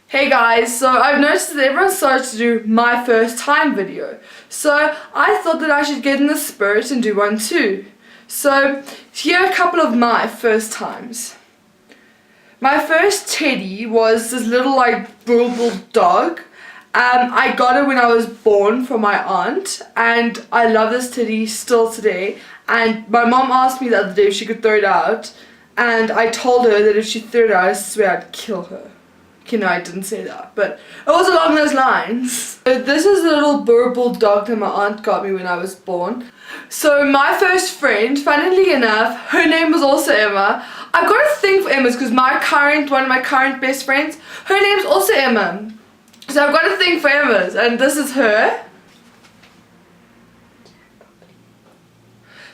Hey guys, so I've noticed that everyone started to do my first time video. So I thought that I should get in the spirit and do one too. So here are a couple of my first times. My first teddy was this little like Boerboel dog. I got it when I was born from my aunt, and I love this teddy still today. And my mom asked me the other day if she could throw it out, and I told her that if she threw it out, I swear I'd kill her. Okay, no, I didn't say that, but it was along those lines. This is the little Boerboel dog that my aunt got me when I was born. So my first friend, funnily enough, her name was also Emma. I've got a thing for Emmas because one of my current best friends, her name's also Emma. So I've got a thing for Emmas, and this is her.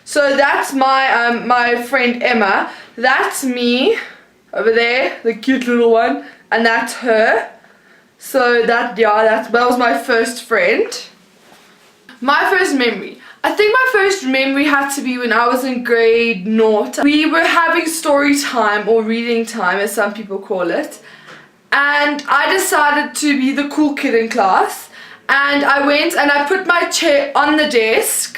So that's my friend Emma. That's me over there, the cute little one. And that's her. So that was my first friend. My first memory. I think my first memory had to be when I was in grade 0. We were having story time or reading time, as some people call it. And I decided to be the cool kid in class. And I went and I put my chair on the desk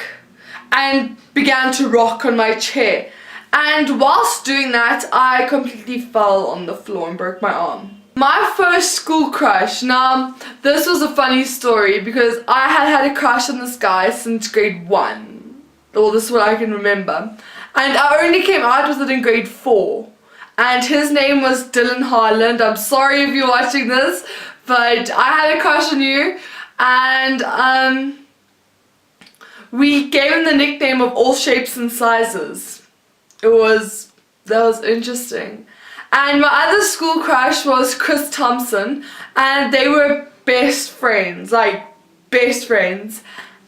and began to rock on my chair. And whilst doing that, I completely fell on the floor and broke my arm. My first school crush. Now, this was a funny story because I had a crush on this guy since grade 1. Well, this is what I can remember. And I only came out with it in grade 4. And his name was Dylan Harland. I'm sorry if you're watching this, but I had a crush on you. And we gave him the nickname of All Shapes and Sizes. That was interesting. And my other school crush was Chris Thompson, and they were best friends, like best friends.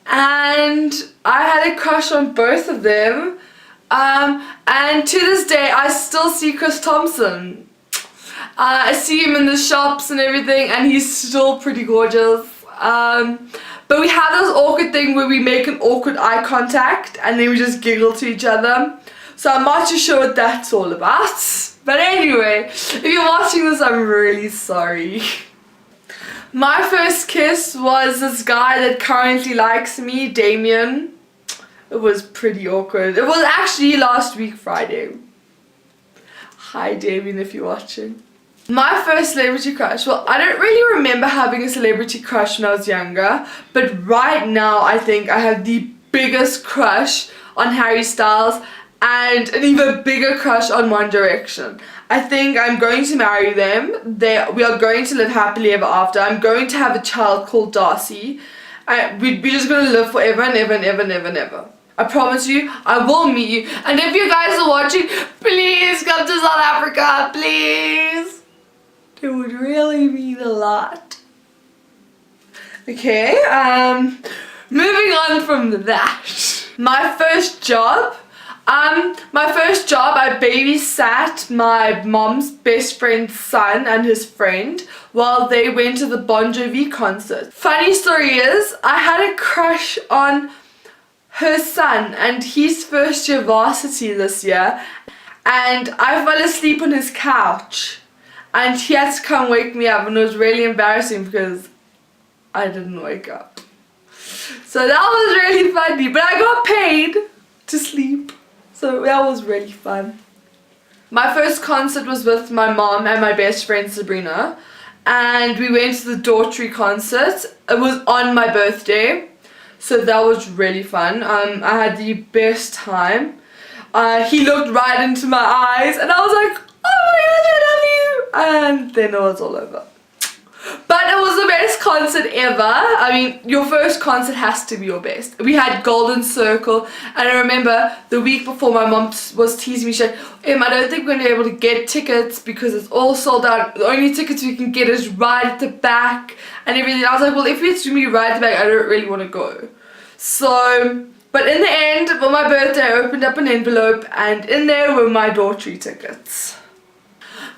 And I had a crush on both of them. And to this day, I still see Chris Thompson. I see him in the shops and everything, and he's still pretty gorgeous. But we have this awkward thing where we make an awkward eye contact, and then we just giggle to each other. So I'm not too sure what that's all about. But anyway, if you're watching this, I'm really sorry. My first kiss was this guy that currently likes me, Damien. It was pretty awkward. It was actually last week, Friday. Hi, Damien, if you're watching. My first celebrity crush. Well, I don't really remember having a celebrity crush when I was younger. But right now, I think I have the biggest crush on Harry Styles and an even bigger crush on One Direction. I think I'm going to marry them. We are going to live happily ever after. I'm going to have a child called Darcy. We're just going to live forever and ever and ever and ever and ever. I promise you, I will meet you. And if you guys are watching, please come to South Africa, please. It would really mean a lot. Okay, moving on from that. My first job. I babysat my mom's best friend's son and his friend while they went to the Bon Jovi concert. Funny story is, I had a crush on her son, and he's first year varsity this year, and I fell asleep on his couch and he had to come wake me up, and it was really embarrassing because I didn't wake up. So that was really funny, but I got paid to sleep. So that was really fun. My first concert was with my mom and my best friend Sabrina, and we went to the Daughtry concert. It was on my birthday, so that was really fun. I had the best time. He looked right into my eyes and I was like, oh my gosh, I love you! And then it was all over. But it was the best concert ever. I mean, your first concert has to be your best. We had Golden Circle, and I remember the week before my mom was teasing me. She said, I don't think we're going to be able to get tickets because it's all sold out. The only tickets we can get is right at the back and everything. I was like, well, if it's going to be right at the back, I don't really want to go. So, but in the end, for my birthday, I opened up an envelope, and in there were my Daughtry tickets.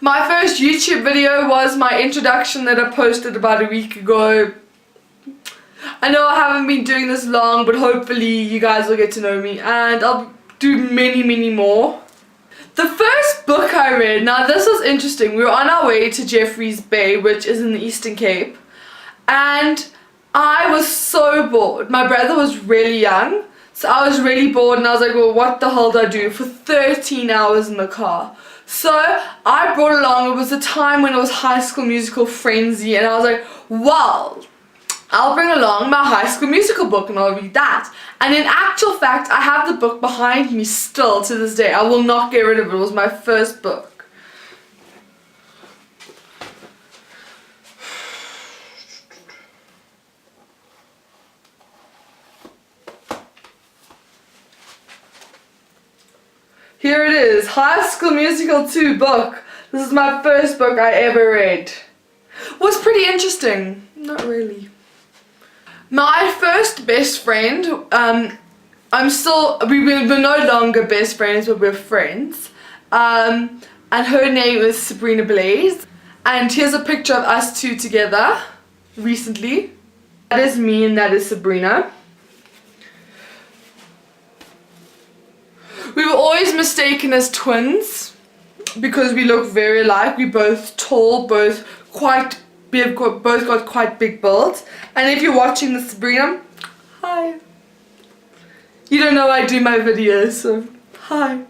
My first YouTube video was my introduction that I posted about a week ago. I know I haven't been doing this long, but hopefully you guys will get to know me, and I'll do many more. The first book I read, now this was interesting. We were on our way to Jeffreys Bay, which is in the Eastern Cape, and I was so bored. My brother was really young, so I was really bored, and I was like, well, what the hell do I do for 13 hours in the car? So I brought along, it was a time when it was High School Musical frenzy, and I was like, well, I'll bring along my High School Musical book and I'll read that. And in actual fact, I have the book behind me still to this day. I will not get rid of it. It was my first book. Here it is, High School Musical 2 book. This is my first book I ever read. Was pretty interesting. Not really. My first best friend, we're no longer best friends, but we're friends. And her name is Sabrina Blaze. And here's a picture of us two together recently. That is me and that is Sabrina. We were always mistaken as twins because we look very alike. We're both tall, both quite big, both got quite big builds. And if you're watching this, Sabrina, hi. You don't know I do my videos, so hi.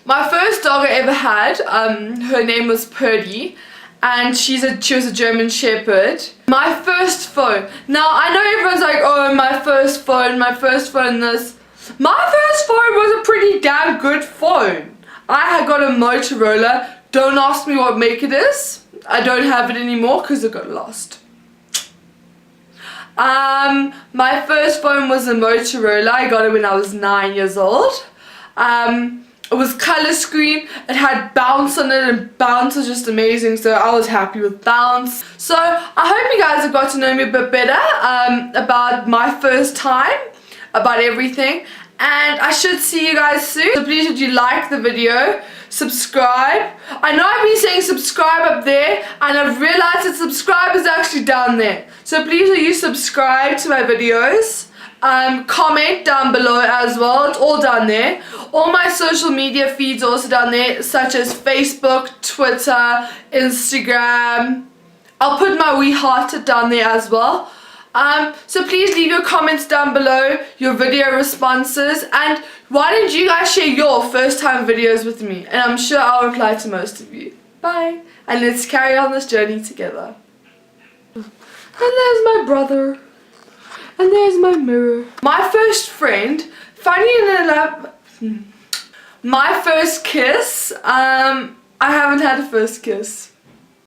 My first dog I ever had, her name was Purdy, and she was a German Shepherd. My first phone. Now I know everyone's like, oh, my first phone this. My first phone was a pretty damn good phone. I had got a Motorola. Don't ask me what make it is. I don't have it anymore because it got lost. My first phone was a Motorola. I got it when I was 9 years old. It was color screen. It had bounce on it, and bounce was just amazing, so I was happy with bounce. So I hope you guys have got to know me a bit better about my first time, about everything, and I should see you guys soon. So please, if you like the video, subscribe. I know I've been saying subscribe up there, and I've realized that subscribe is actually down there. So please, will you subscribe to my videos? Comment down below as well. It's all down there. All my social media feeds are also down there, such as Facebook, Twitter, Instagram. I'll put my wee heart down there as well. So please leave your comments down below, your video responses, and why don't you guys share your first time videos with me, and I'm sure I'll reply to most of you. Bye, and let's carry on this journey together. And there's my brother, and there's my mirror. My first friend, funny enough, my first kiss, I haven't had a first kiss.